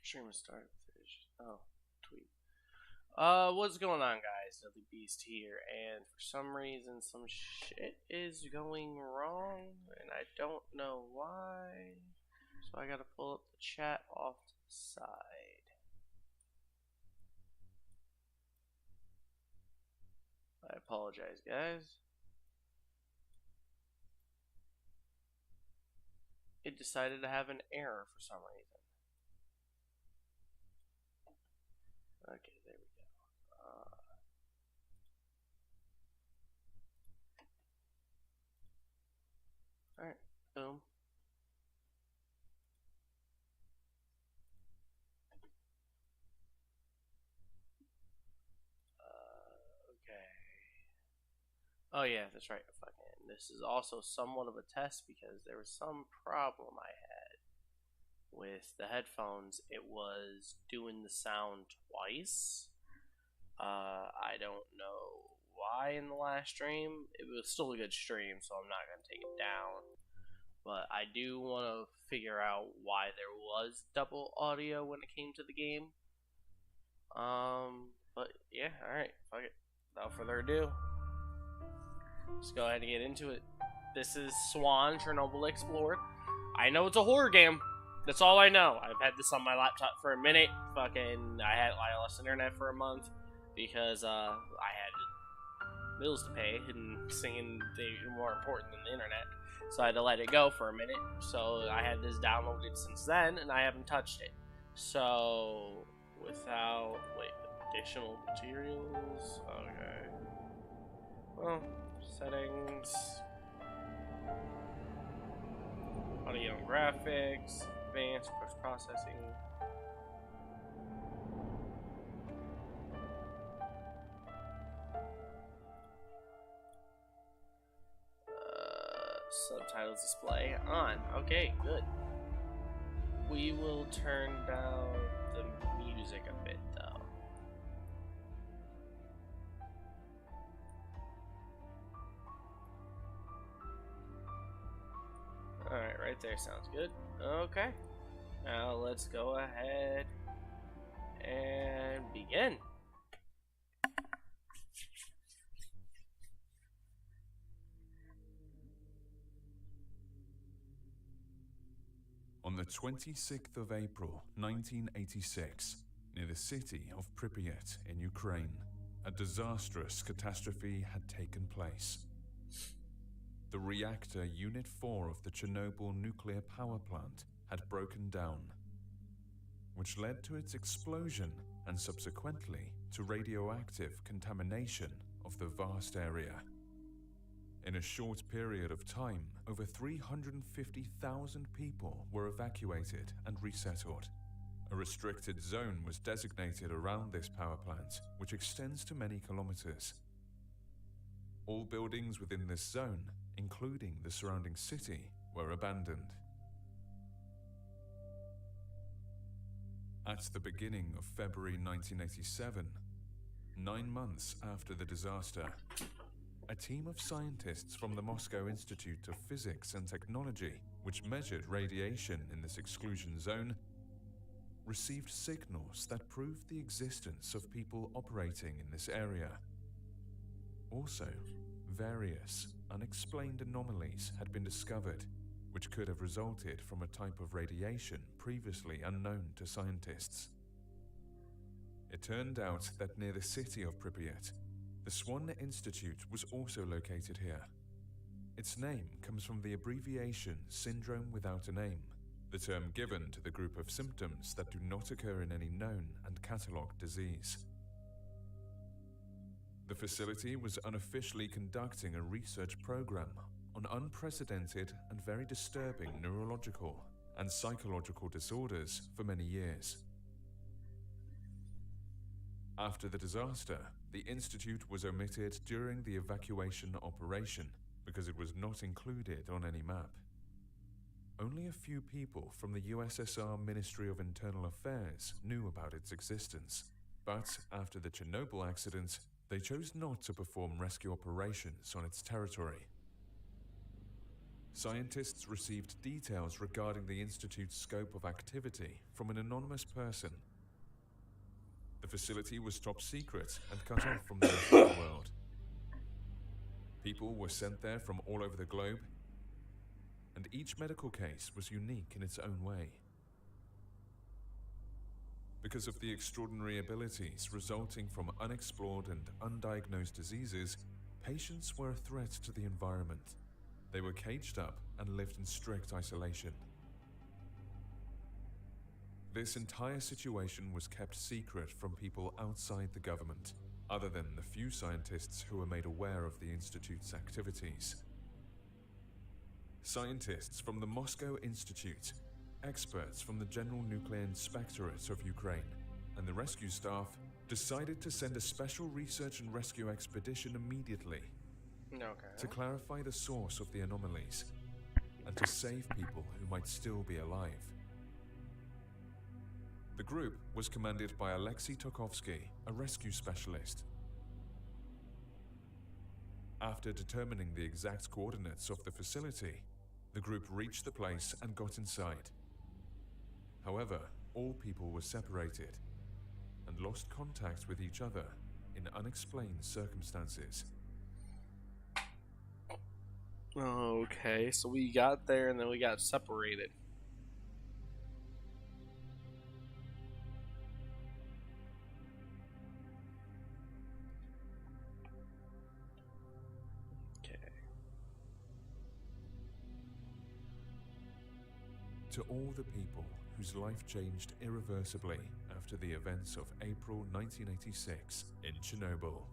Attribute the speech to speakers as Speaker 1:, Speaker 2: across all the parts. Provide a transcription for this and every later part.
Speaker 1: Stream started. Oh, tweet. What's going on, guys? Deadly Beast here, and for some reason, some shit is going wrong, and I don't know why. So I gotta pull up the chat off to the side. I apologize, guys. It decided to have an error for some reason. Okay, there we go. Alright, boom. Okay. Oh yeah, that's right. Fucking. This is also somewhat of a test because there was some problem I had with the headphones. It was doing the sound twice. I don't know why in the last stream. It was still a good stream, so I'm not gonna take it down. But I do want to figure out why there was double audio when it came to the game. But yeah, alright, fuck it. Without further ado, let's go ahead and get into it. This is S.W.A.N, Chernobyl Explored. I know it's a horror game. That's all I know. I've had this on my laptop for a minute. I lost internet for a month because I had bills to pay, and singing were more important than the internet. So I had to let it go for a minute. So I had this downloaded since then, and I haven't touched it. So additional materials. Okay. Well, settings, audio and graphics, advanced post processing. Subtitles display on. Okay, good. We will turn down the music a bit, though. Alright, right there sounds good. Okay. Now let's go ahead and begin.
Speaker 2: On the 26th of April, 1986, near the city of Pripyat in Ukraine, a disastrous catastrophe had taken place. The reactor Unit 4 of the Chernobyl nuclear power plant had broken down, which led to its explosion and subsequently to radioactive contamination of the vast area. In a short period of time, over 350,000 people were evacuated and resettled. A restricted zone was designated around this power plant, which extends to many kilometers. All buildings within this zone, including the surrounding city, were abandoned. At the beginning of February 1987, 9 months after the disaster, a team of scientists from the Moscow Institute of Physics and Technology, which measured radiation in this exclusion zone, received signals that proved the existence of people operating in this area. Also, various unexplained anomalies had been discovered, which could have resulted from a type of radiation previously unknown to scientists. It turned out that near the city of Pripyat, the S.W.A.N Institute was also located here. Its name comes from the abbreviation Syndrome Without a Name, the term given to the group of symptoms that do not occur in any known and catalogued disease. The facility was unofficially conducting a research program on unprecedented and very disturbing neurological and psychological disorders for many years. After the disaster, the institute was omitted during the evacuation operation because it was not included on any map. Only a few people from the USSR Ministry of Internal Affairs knew about its existence, but after the Chernobyl accident, they chose not to perform rescue operations on its territory. Scientists received details regarding the Institute's scope of activity from an anonymous person. The facility was top secret and cut off from the rest of the world. People were sent there from all over the globe, and each medical case was unique in its own way. Because of the extraordinary abilities resulting from unexplored and undiagnosed diseases, patients were a threat to the environment. They were caged up and lived in strict isolation. This entire situation was kept secret from people outside the government, other than the few scientists who were made aware of the Institute's activities. Scientists from the Moscow Institute, experts from the General Nuclear Inspectorate of Ukraine, and the rescue staff decided to send a special research and rescue expedition immediately to clarify the source of the anomalies and to save people who might still be alive. The group was commanded by Alexei Tokovsky, a rescue specialist. After determining the exact coordinates of the facility, the group reached the place and got inside. However, all people were separated and lost contact with each other in unexplained circumstances.
Speaker 1: Okay, so we got there and then we got separated.
Speaker 2: To all the people whose life changed irreversibly after the events of April 1986 in Chernobyl.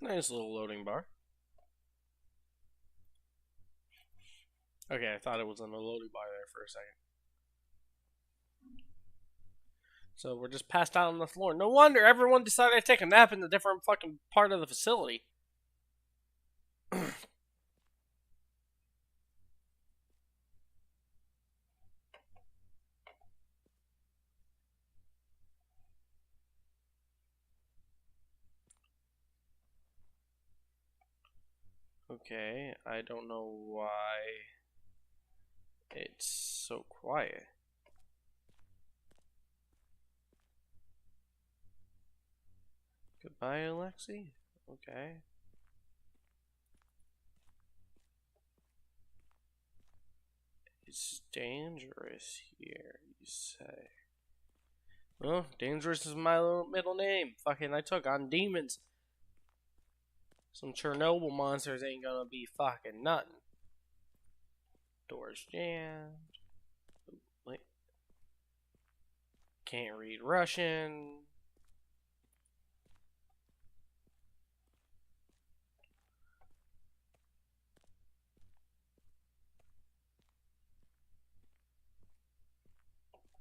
Speaker 1: Nice little loading bar. Okay, I thought it was on the loading bar there for a second. So we're just passed out on the floor. No wonder everyone decided to take a nap in a different fucking part of the facility. Okay, I don't know why it's so quiet. Goodbye, Alexei? Okay. It's dangerous here, you say. Well, dangerous is my middle name. Fucking, I took on demons. Some Chernobyl monsters ain't gonna be fucking nothing. Doors jammed. Wait. Can't read Russian.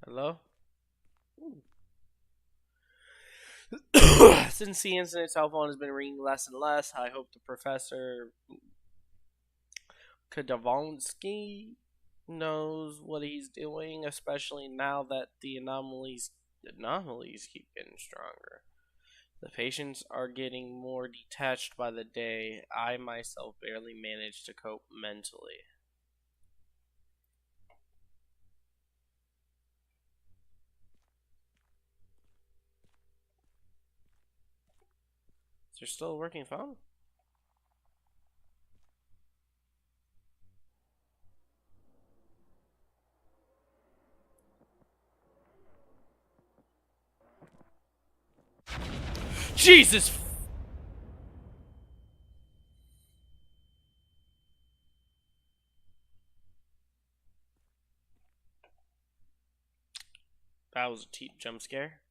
Speaker 1: Hello? Since the incident, cell phone has been ringing less and less. I hope the Professor Kadavonsky knows what he's doing, especially now that the anomalies keep getting stronger. The patients are getting more detached by the day. I myself barely manage to cope mentally. Is there still a working phone? Jesus! That was a cheap jump scare.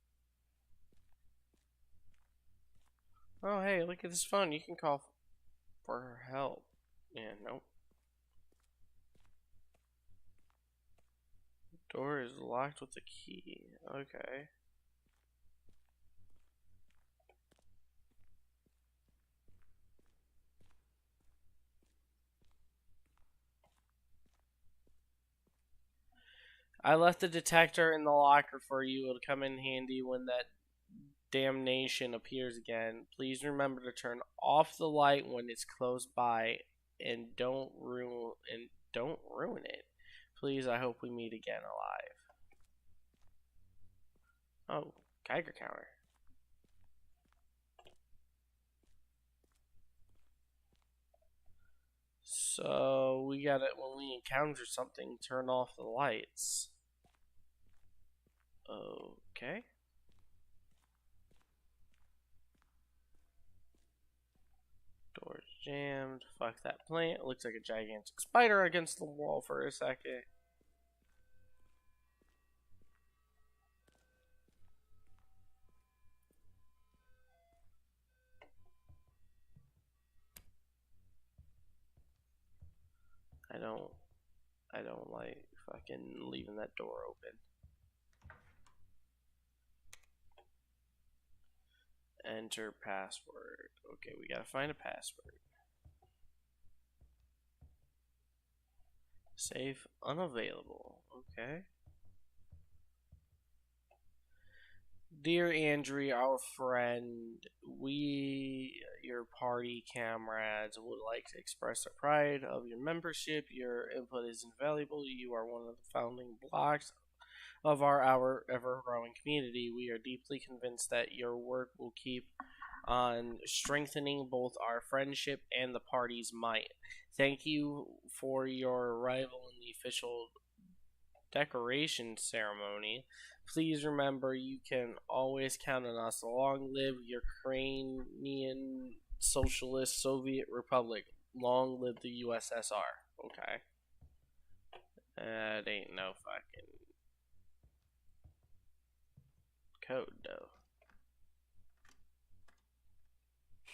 Speaker 1: Oh, hey, look at this phone. You can call for help. Yeah, nope. Door is locked with a key. Okay. I left the detector in the locker for you. It'll come in handy when that damnation appears again, please remember to turn off the light when it's close by and don't ruin it. Please, I hope we meet again alive. Oh, Geiger counter. So we gotta, when we encounter something, turn off the lights. Okay. Doors jammed. Fuck that plant. It looks like a gigantic spider against the wall for a second. I don't like fucking leaving that door open. Enter password. Okay, we gotta find a password. Safe unavailable. Okay. Dear Andrew, our friend, we, your party comrades, would like to express our pride of your membership. Your input is invaluable. You are one of the founding blocks of our ever-growing community. We are deeply convinced that your work will keep on strengthening both our friendship and the party's might. Thank you for your arrival in the official decoration ceremony. Please remember you can always count on us. Long live Ukrainian Socialist Soviet Republic. Long live the USSR. Okay. That ain't no fucking code, though.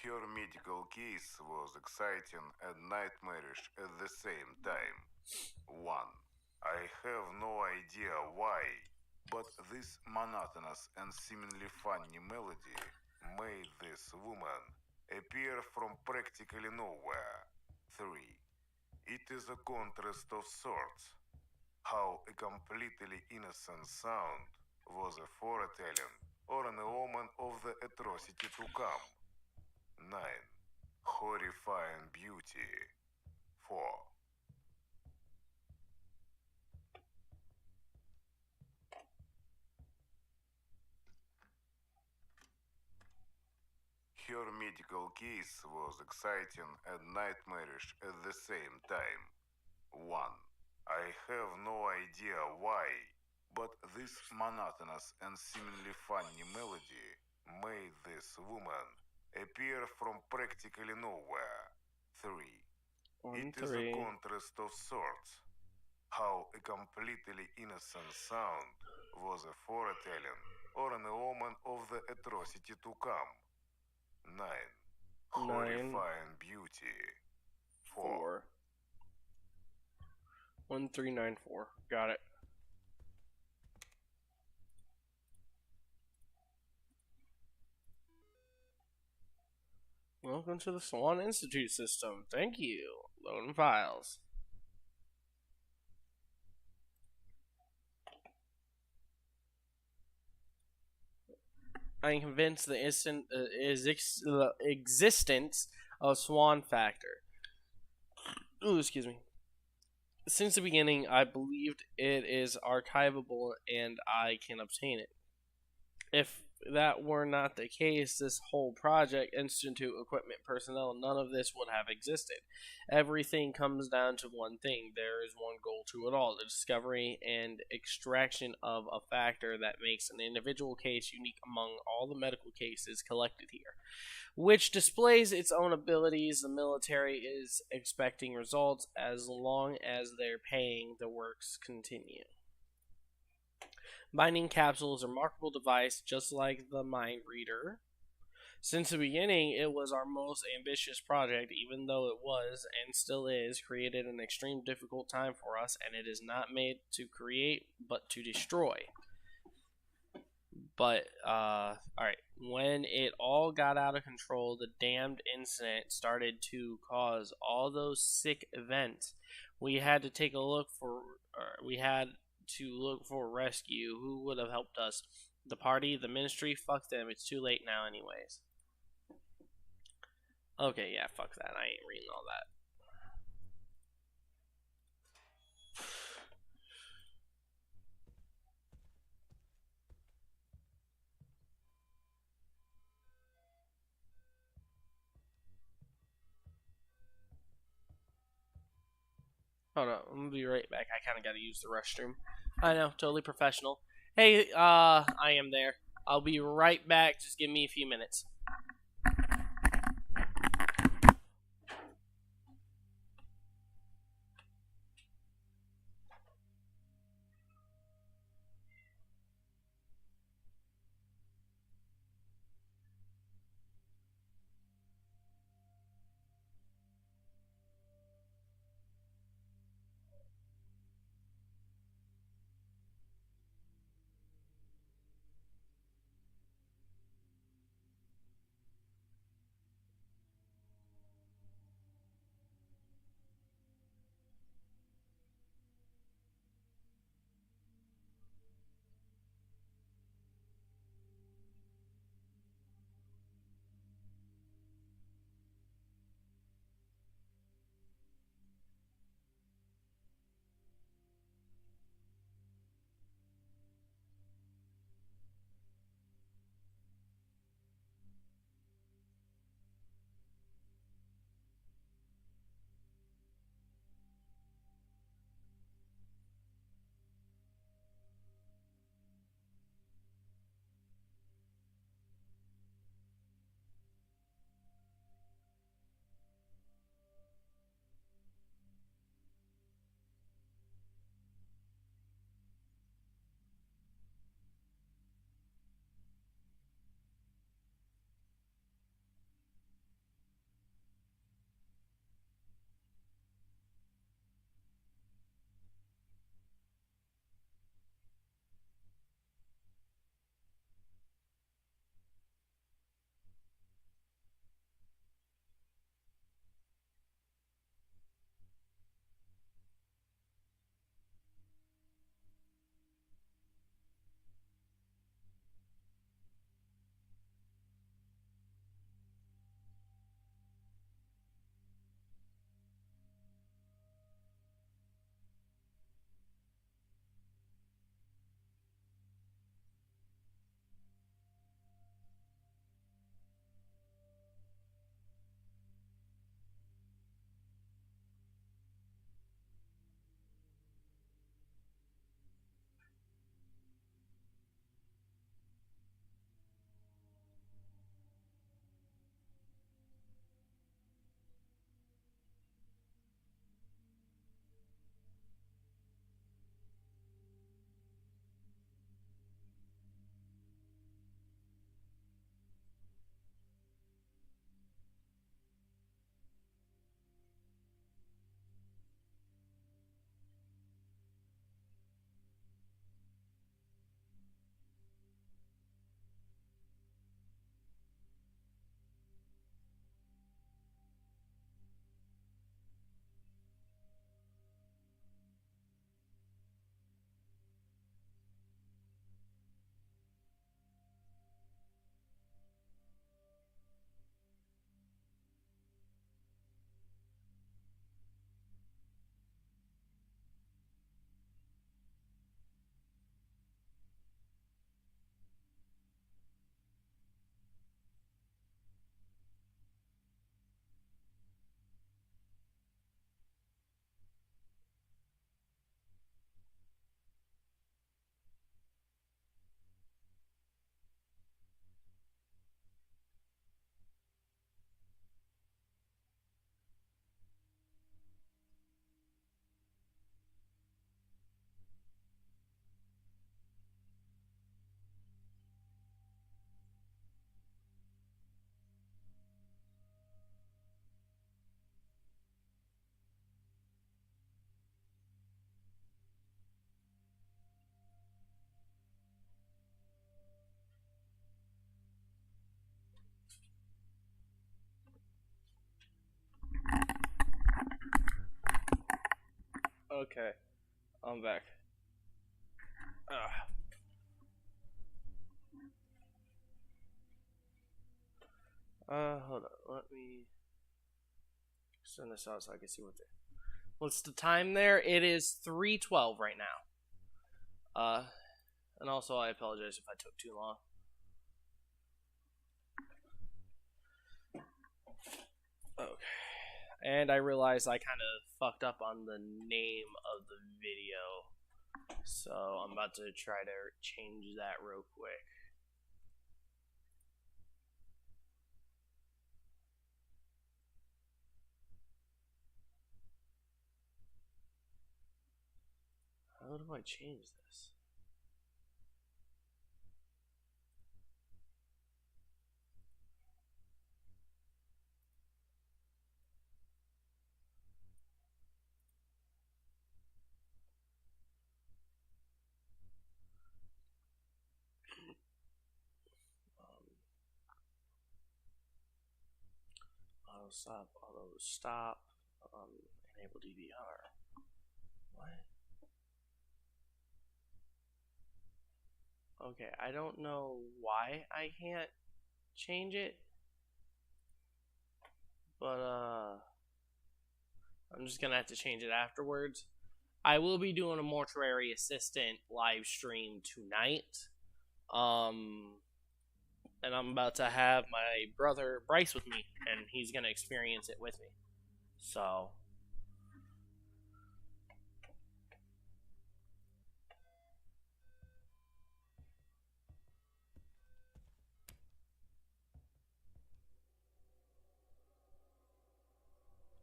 Speaker 3: Her medical case was exciting and nightmarish at the same time. 1. I have no idea why, but this monotonous and seemingly funny melody made this woman appear from practically nowhere. 3. It is a contrast of sorts. How a completely innocent sound was a foretelling or an omen of the atrocity to come. 9. Horrifying beauty. 4. Her medical case was exciting and nightmarish at the same time. 1. I have no idea why, but this monotonous and seemingly funny melody made this woman appear from practically nowhere. 3. It is a contrast of sorts. How a completely innocent sound was a foretelling or an omen of the atrocity to come. 9. Horrifying beauty. 4.
Speaker 1: 1394. Got it. Welcome to the S.W.A.N. Institute system. Thank you. Loading files. I am convinced the existence of S.W.A.N. factor. Ooh, excuse me. Since the beginning, I believed it is archivable and I can obtain it. If that were not the case, this whole project, Institute, equipment, personnel, none of this would have existed. Everything comes down to one thing. There is one goal to it all: the discovery and extraction of a factor that makes an individual case unique among all the medical cases collected here, which displays its own abilities. The military is expecting results as long as they're paying. The works continue. Binding capsule is a remarkable device, just like the mind reader. Since the beginning, it was our most ambitious project, even though it was, and still is, created an extreme difficult time for us, and it is not made to create, but to destroy. But, alright, when it all got out of control, the damned incident started to cause all those sick events. We had to take a look for, we had to look for rescue. Who would have helped us? The party, the ministry, fuck them. It's too late now, anyways. Okay, yeah, fuck that. I ain't reading all that. Hold on, I'm gonna be right back. I kind of gotta use the restroom. I know, totally professional. Hey, I am there. I'll be right back. Just give me a few minutes. Okay, I'm back. Ugh. Hold on. Let me send this out so I can see what's the time there. It is 3:12 right now. And also I apologize if I took too long. Okay. And I realized I kind of fucked up on the name of the video. So I'm about to try to change that real quick. How do I change this? Auto stop, enable DVR. What? Okay, I don't know why I can't change it, but I'm just gonna have to change it afterwards. I will be doing a mortuary assistant live stream tonight. And I'm about to have my brother Bryce with me, and he's gonna experience it with me. So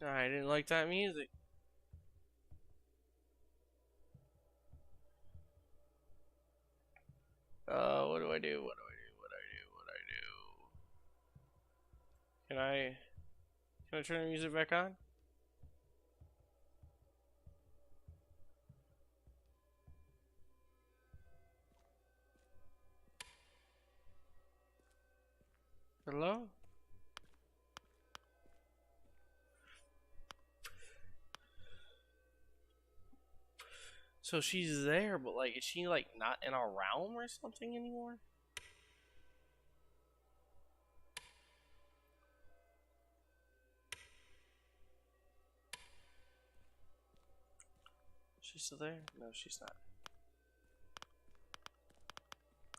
Speaker 1: I didn't like that music. What do I do? What do I do? What do I do? What do I do? Can I turn the music back on? Hello? So she's there, but like, is she like not in our realm or something anymore? She's still there? No, she's not.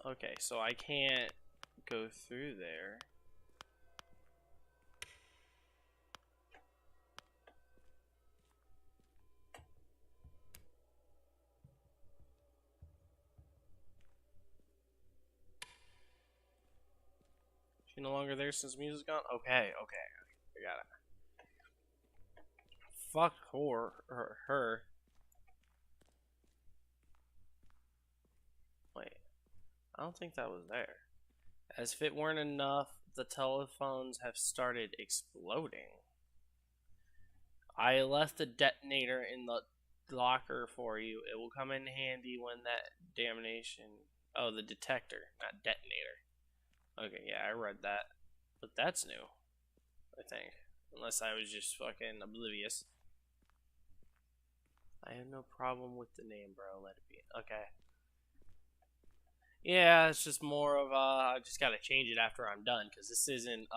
Speaker 1: Okay, so I can't go through there. She no longer there since music's gone? Okay, okay. I got it. Fuck her. Wait, I don't think that was there. As if it weren't enough, the telephones have started exploding. I left the detonator in the locker for you. It will come in handy when that damnation... Oh, the detector, not detonator. Okay, yeah, I read that. But that's new, I think. Unless I was just fucking oblivious. I have no problem with the name, bro. Let it be. Okay. Yeah, it's just more of I just gotta change it after I'm done, because this isn't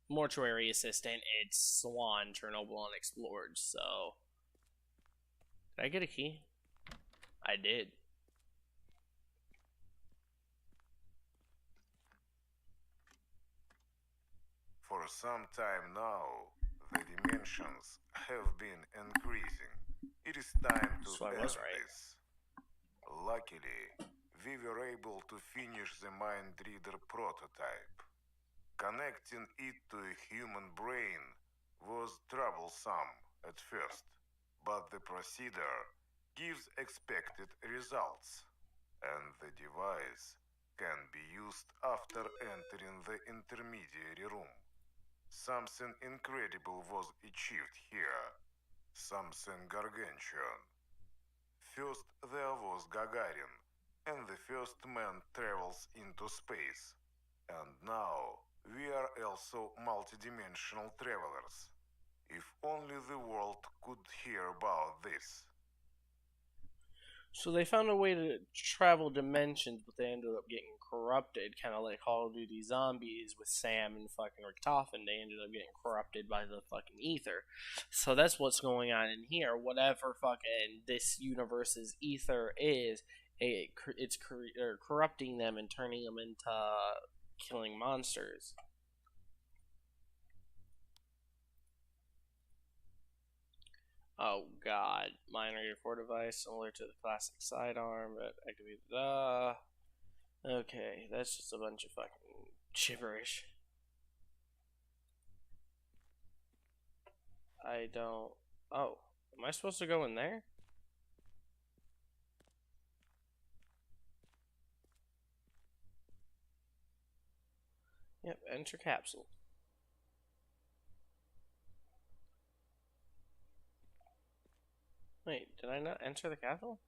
Speaker 1: mortuary assistant, it's S.W.A.N. Chernobyl Unexplored, so did I get a key? I did.
Speaker 3: For some time now, the dimensions have been increasing. It is time to
Speaker 1: So I
Speaker 3: end
Speaker 1: was right.
Speaker 3: this. Luckily, we were able to finish the mind reader prototype. Connecting it to a human brain was troublesome at first, but the procedure gives expected results, and the device can be used after entering the intermediary room. Something incredible was achieved here. Something gargantuan. First there was Gagarin, and the first man travels into space. And now we are also multidimensional travelers. If only the world could hear about this.
Speaker 1: So they found a way to travel dimensions, but they ended up getting corrupted, kind of like Call of Duty Zombies with Sam and fucking Richtofen. They ended up getting corrupted by the fucking ether. So that's what's going on in here. Whatever fucking this universe's ether is, it's corrupting them and turning them into killing monsters. Oh god. Minor Reader 4 device, similar to the classic sidearm, but activated. Okay, that's just a bunch of fucking gibberish. I don't. Oh, am I supposed to go in there? Yep, enter capsule. Wait, did I not enter the capsule?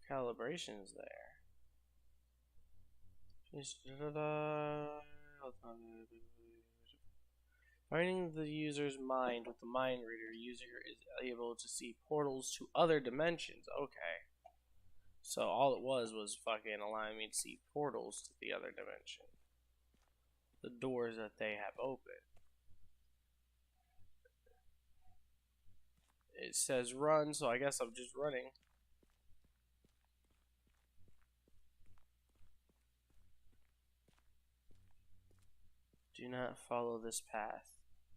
Speaker 1: Calibration's there. Finding the user's mind with the mind reader, user is able to see portals to other dimensions. Okay. So all it was fucking allowing me to see portals to the other dimension. The doors that they have open. It says run, so I guess I'm just running. Do not follow this path.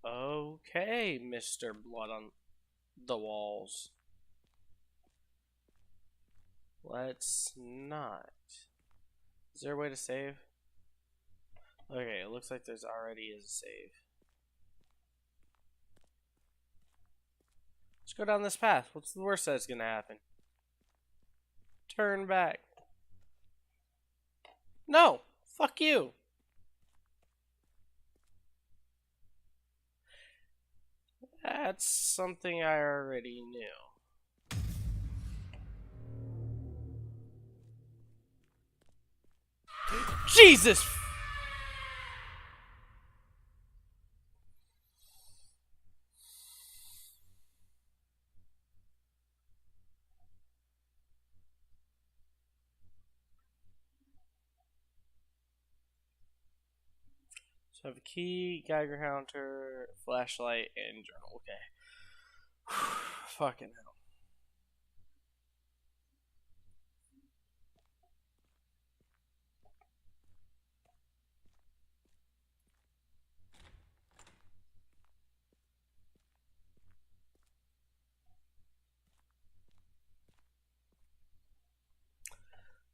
Speaker 1: Okay, Mr. Blood on the walls. Let's not. Is there a way to save? Okay, it looks like there's already is a save. Let's go down this path. What's the worst that's gonna happen? Turn back. No! Fuck you! That's something I already knew. Jesus! So I have a key, Geiger counter, flashlight, and journal. Okay. Fucking hell.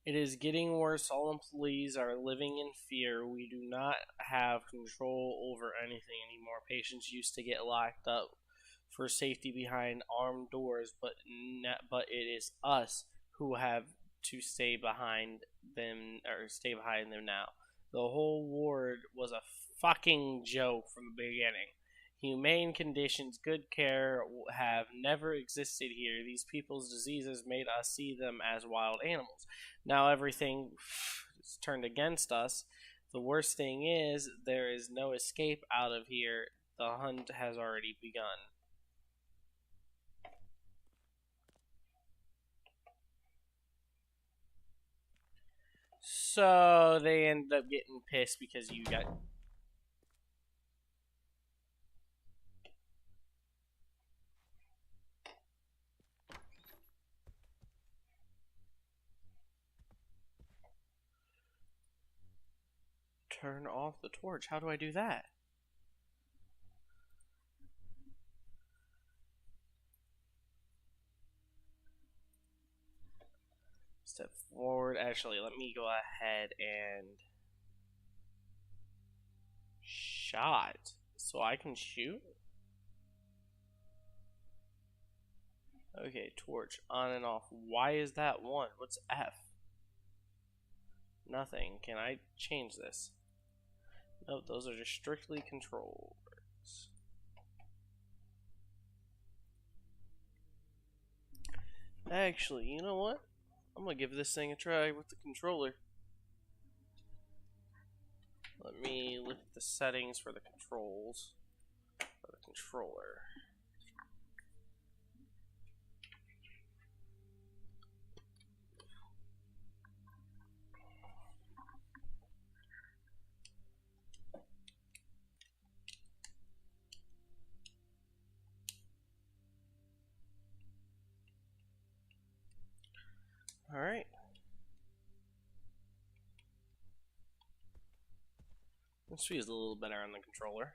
Speaker 1: It is getting worse. All employees are living in fear. We do not have control over anything anymore. Patients used to get locked up for safety behind armed doors, but it is us who have to stay behind them now. The whole ward was a fucking joke from the beginning. Humane conditions, good care have never existed here. These people's diseases made us see them as wild animals. Now everything is turned against us. The worst thing is, there is no escape out of here. The hunt has already begun. So they end up getting pissed because you got... Turn off the torch. How do I do that? Step forward. Actually, let me go ahead and shot. So I can shoot? Okay, torch. On and off. Why is that 1? What's F? Nothing. Can I change this? Nope, those are just strictly control words. Actually, you know what? I'm gonna give this thing a try with the controller. Let me look at the settings for the controls for the controller. All right. This feels a little better on the controller.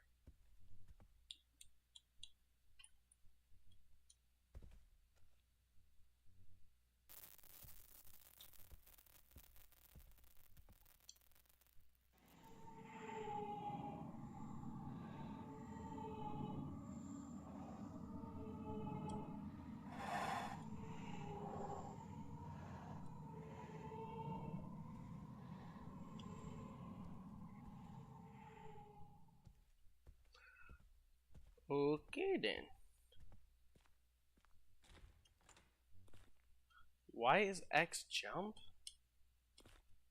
Speaker 1: Okay then. Why is X jump?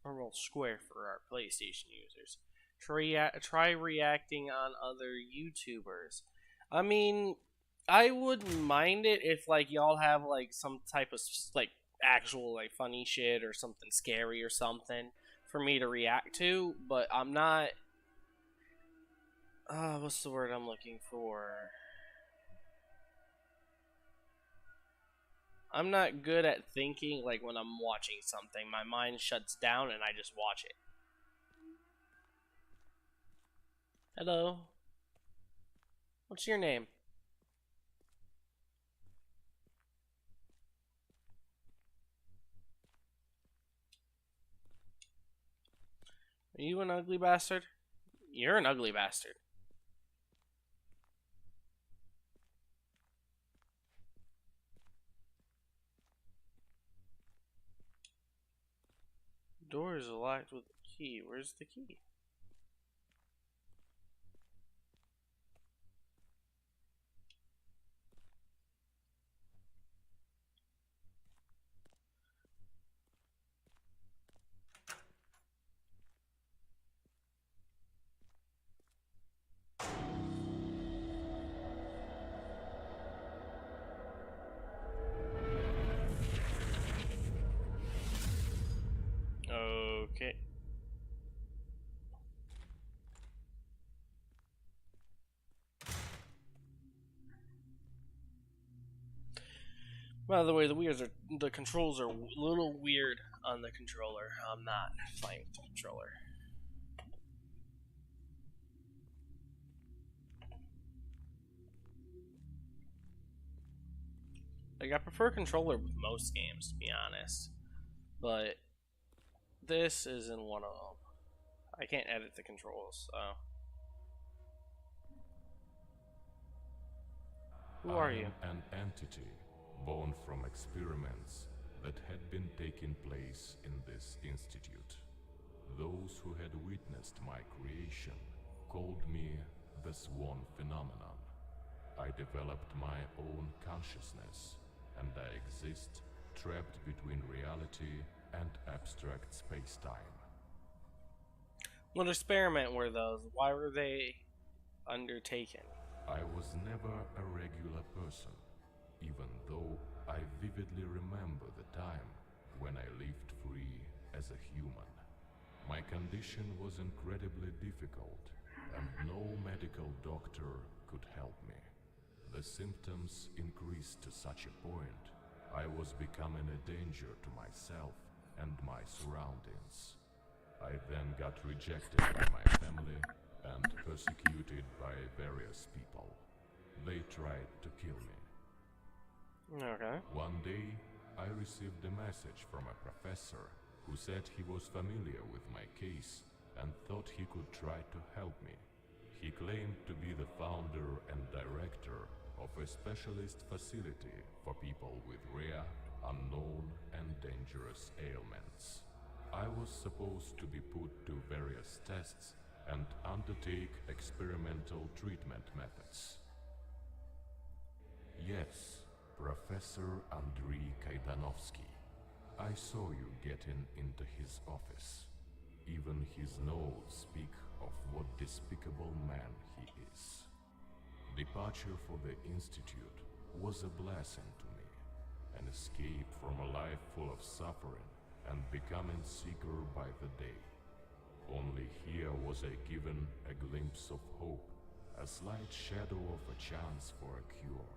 Speaker 1: Or roll square for our PlayStation users. Try reacting on other YouTubers. I mean, I wouldn't mind it if like y'all have like some type of like actual like funny shit or something scary or something for me to react to, but I'm not. What's the word I'm looking for? I'm not good at thinking like when I'm watching something. My mind shuts down and I just watch it. Hello. What's your name? Are you an ugly bastard? You're an ugly bastard. Door is locked with a key. Where's the key? Okay. By the way, the controls are a little weird on the controller. I'm not playing with the controller. Like I prefer controller with most games, to be honest, but this isn't one of them. I can't edit the controls, so. Who are you?
Speaker 2: I am an entity born from experiments that had been taking place in this institute. Those who had witnessed my creation called me the S.W.A.N phenomenon. I developed my own consciousness, and I exist trapped between reality and abstract space-time.
Speaker 1: What experiment were those? Why were they undertaken?
Speaker 2: I was never a regular person, even though I vividly remember the time when I lived free as a human. My condition was incredibly difficult, and no medical doctor could help me. The symptoms increased to such a point, I was becoming a danger to myself and my surroundings. I then got rejected by my family and persecuted by various people. They tried to kill me.
Speaker 1: Okay.
Speaker 2: One day, I received a message from a professor who said he was familiar with my case and thought he could try to help me. He claimed to be the founder and director of a specialist facility for people with rare, unknown, and dangerous ailments. I was supposed to be put to various tests and undertake experimental treatment methods. Yes, Professor Andrei Kaidanovsky. I saw you getting into his office. Even his notes speak
Speaker 4: of what despicable man he is. Departure for the Institute was a blessing to me, an escape from a life full of suffering and becoming sicker by the day. Only here was I given a glimpse of hope, a slight shadow of a chance for a cure.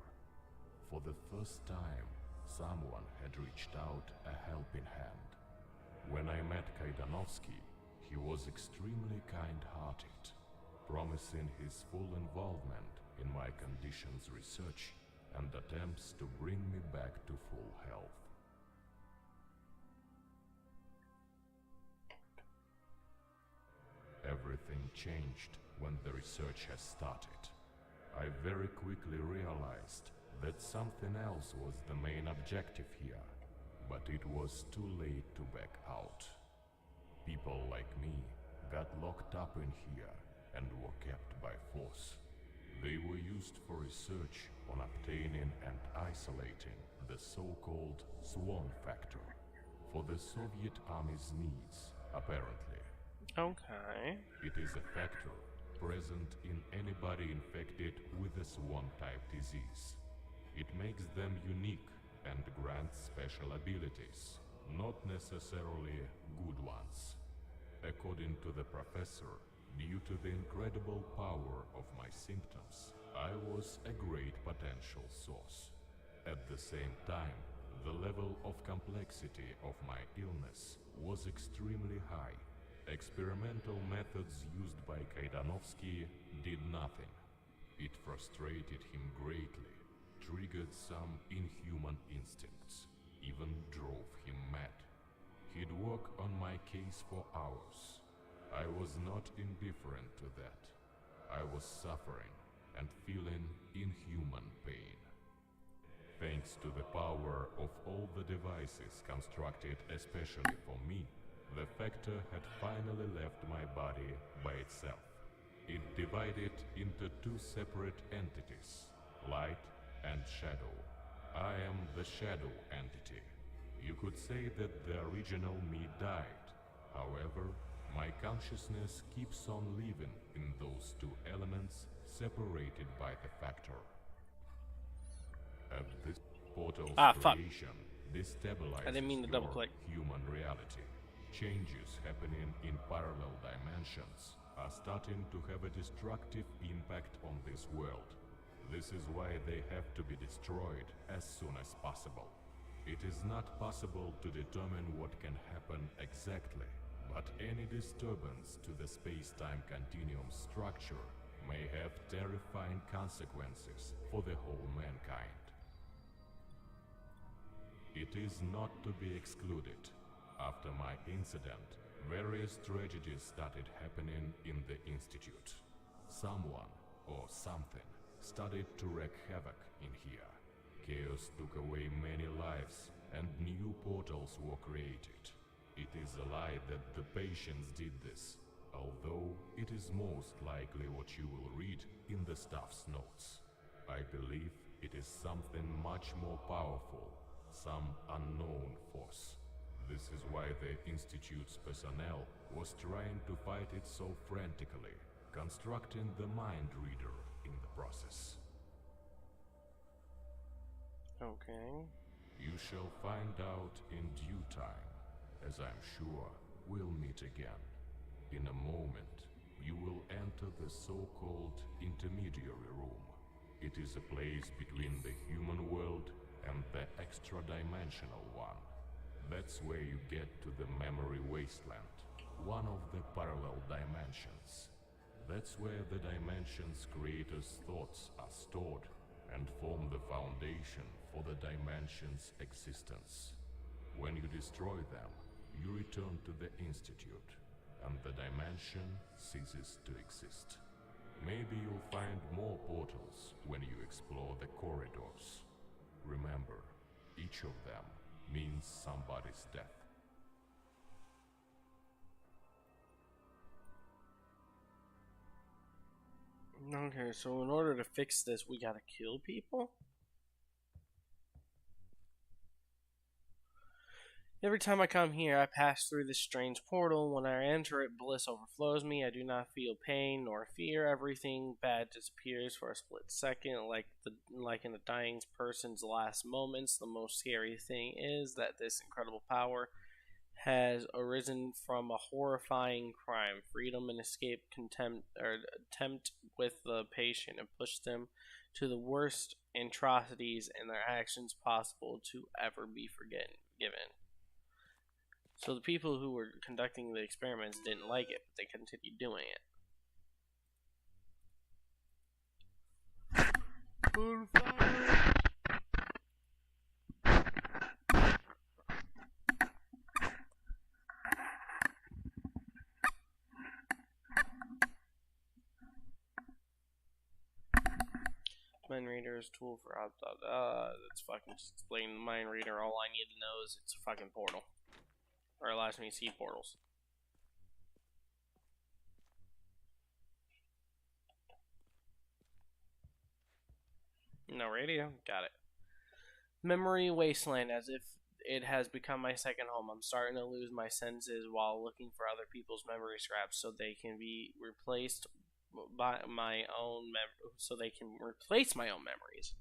Speaker 4: For the first time, someone had reached out a helping hand. When I met Kaidanovsky, he was extremely kind-hearted, promising his full involvement in my conditions research and attempts to bring me back to full health. Everything changed when the research has started. I very quickly realized that something else was the main objective here, but it was too late to back out. People like me got locked up in here and were kept by force. They were used for research on obtaining and isolating the so-called S.W.A.N factor for the Soviet Army's needs, apparently.
Speaker 1: Okay.
Speaker 4: It is a factor present in anybody infected with the S.W.A.N type disease. It makes them unique and grants special abilities, not necessarily good ones. According to the professor, due to the incredible power of my symptoms, I was a great potential source. At the same time, the level of complexity of my illness was extremely high. Experimental methods used by Kaidanovsky did nothing. It frustrated him greatly, triggered some inhuman instincts, even drove him mad. He'd work on my case for hours. I was not indifferent to that. I was suffering and feeling inhuman pain. Thanks to the power of all the devices constructed especially for me, the factor had finally left my body by itself. It divided into two separate entities, light and shadow. I am the shadow entity. You could say that the original me died. However, my consciousness keeps on living in those two elements separated by the factor. At this portal's creation destabilizes your human reality. Changes happening in parallel dimensions are starting to have a destructive impact on this world. This is why they have to be destroyed as soon as possible. It is not possible to determine what can happen exactly, but any disturbance to the space-time continuum structure may have terrifying consequences for the whole mankind. It is not to be excluded. After my incident, various tragedies started happening in the Institute. Someone, or something, started to wreak havoc in here. Chaos took away many lives, and new portals were created. It is a lie that the patients did this, although it is most likely what you will read in the staff's notes. I believe it is something much more powerful, some unknown force. This is why the Institute's personnel was trying to fight it so frantically, constructing the mind reader in the process.
Speaker 1: Okay.
Speaker 4: You shall find out in due time, as I'm sure we'll meet again. In a moment, you will enter the so-called intermediary room. It is a place between the human world and the extra-dimensional one. That's where you get to the memory wasteland, one of the parallel dimensions. That's where the dimension's creator's thoughts are stored and form the foundation for the dimension's existence. When you destroy them, you return to the Institute, and the dimension ceases to exist. Maybe you'll find more portals when you explore the corridors. Remember, each of them means somebody's death.
Speaker 1: Okay, so in order to fix this, we gotta kill people? Every time I come here, I pass through this strange portal. When I enter it, bliss overflows me. I do not feel pain nor fear. Everything bad disappears for a split second, like in a dying person's last moments. The most scary thing is that this incredible power has arisen from a horrifying crime. Freedom and escape attempt with the patient and push them to the worst atrocities and their actions possible to ever be given. So the people who were conducting the experiments didn't like it, but they continued doing it. Mind Reader is tool for that's fucking just explain the Mind Reader. All I need to know is it's a fucking portal. Or allows me to see portals. No radio? Got it. Memory wasteland, as if it has become my second home. I'm starting to lose my senses while looking for other people's memory scraps so they can be replaced by my own replace my own memories.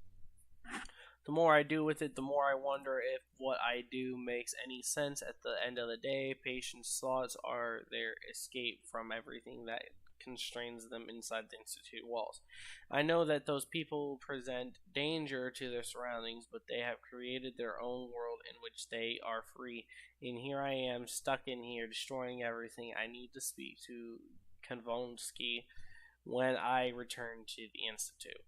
Speaker 1: The more I do with it, the more I wonder if what I do makes any sense. At the end of the day, patients' thoughts are their escape from everything that constrains them inside the institute walls. I know that those people present danger to their surroundings, but they have created their own world in which they are free. And here I am, stuck in here, destroying everything. I need to speak to Konvonsky when I return to the institute.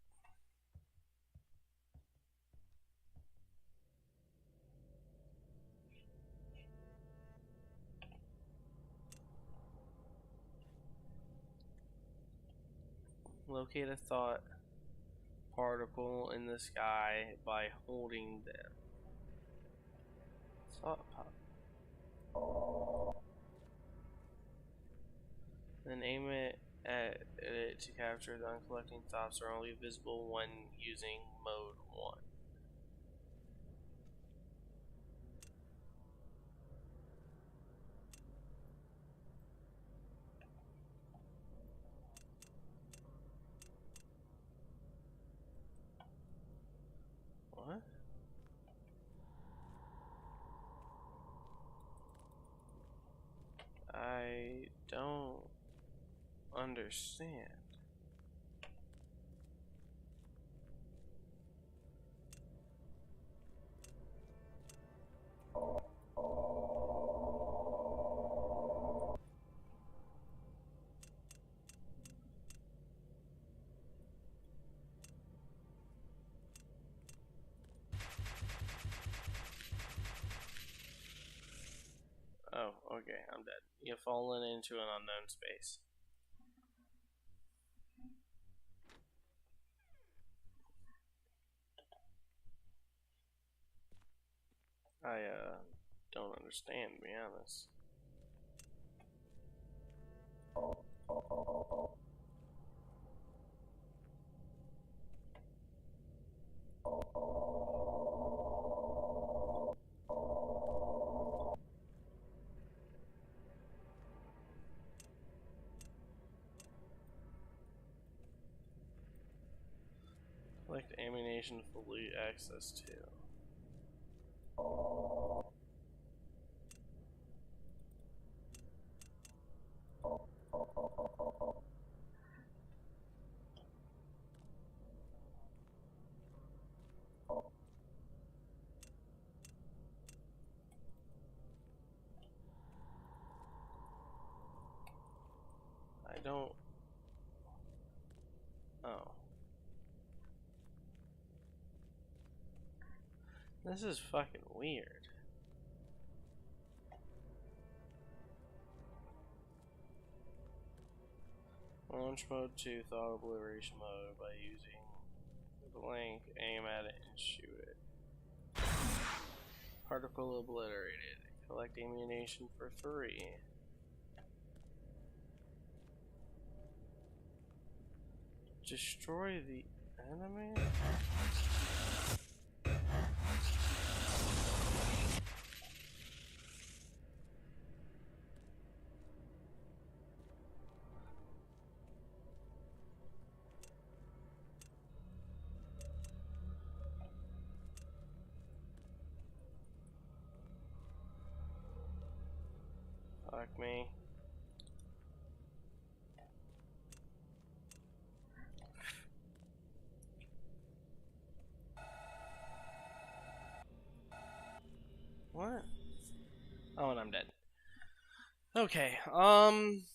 Speaker 1: Locate a thought particle in the sky by holding them. Thought pop. Then aim it at it to capture the uncollecting thoughts are only visible when using mode 1. What? I don't understand. Oh, okay, I'm dead. You've fallen into an unknown space. I, don't understand, to be honest. Collect ammunition fully access to. I don't. Oh. This is fucking weird. Launch mode 2, thought obliteration mode by using blank, aim at it, and shoot it. Particle obliterated. Collect ammunition for 3. Destroy the enemy? Fuck me. What? Oh, and I'm dead. Okay, I'm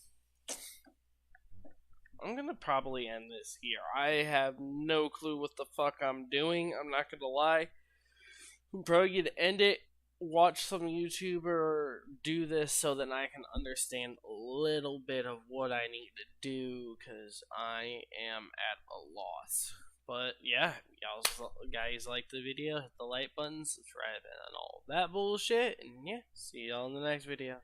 Speaker 1: gonna probably end this here. I have no clue what the fuck I'm doing. I'm not gonna lie. I'm probably gonna end it, watch some YouTuber do this so that I can understand a little bit of what I need to do, because I am at a loss. But yeah, y'all guys like the video, hit the like button, subscribe, and all that bullshit. And yeah, see y'all in the next video.